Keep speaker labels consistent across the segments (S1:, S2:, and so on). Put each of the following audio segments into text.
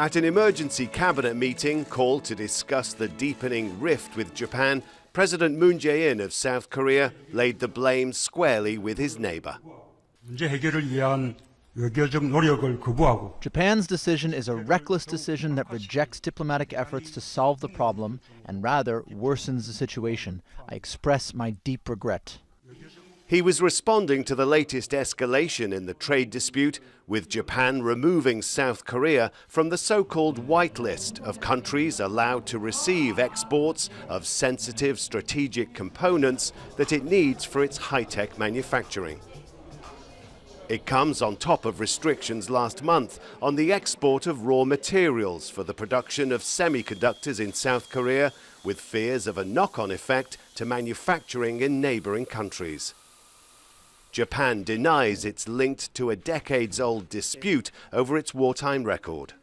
S1: At an emergency cabinet meeting called to discuss the deepening rift with Japan, President Moon Jae-in of South Korea laid the blame squarely with his neighbor.
S2: Japan's decision is a reckless decision that rejects diplomatic efforts to solve the problem and rather worsens the situation. I express my deep regret.
S1: He was responding to the latest escalation in the trade dispute, with Japan removing South Korea from the so-called white list of countries allowed to receive exports of sensitive strategic components that it needs for its high-tech manufacturing. It comes on top of restrictions last month on the export of raw materials for the production of semiconductors in South Korea, with fears of a knock-on effect to manufacturing in neighboring countries. Japan denies it's linked to a decades-old dispute over its wartime record.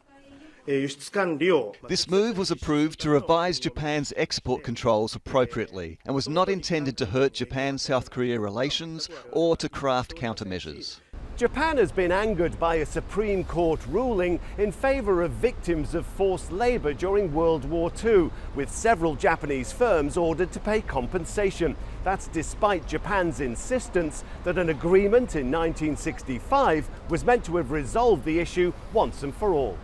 S3: This move was approved to revise Japan's export controls appropriately and was not intended to hurt Japan-South Korea relations or to craft countermeasures.
S1: Japan has been angered by a Supreme Court ruling in favor of victims of forced labor during World War II, with several Japanese firms ordered to pay compensation. That's despite Japan's insistence that an agreement in 1965 was meant to have resolved the issue once and for all.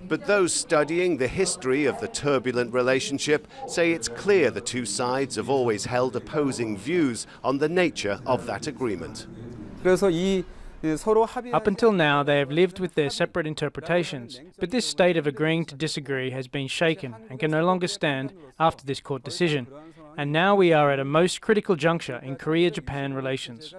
S1: But those studying the history of the turbulent relationship say it's clear the two sides have always held opposing views on the nature of that agreement.
S4: Up until now, they have lived with their separate interpretations, but this state of agreeing to disagree has been shaken and can no longer stand after this court decision. And now we are at a most critical juncture in Korea-Japan relations.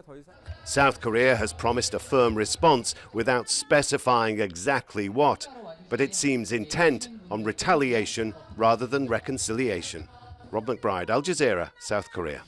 S1: South Korea has promised a firm response without specifying exactly what, but it seems intent on retaliation rather than reconciliation. Rob McBride, Al Jazeera, South Korea.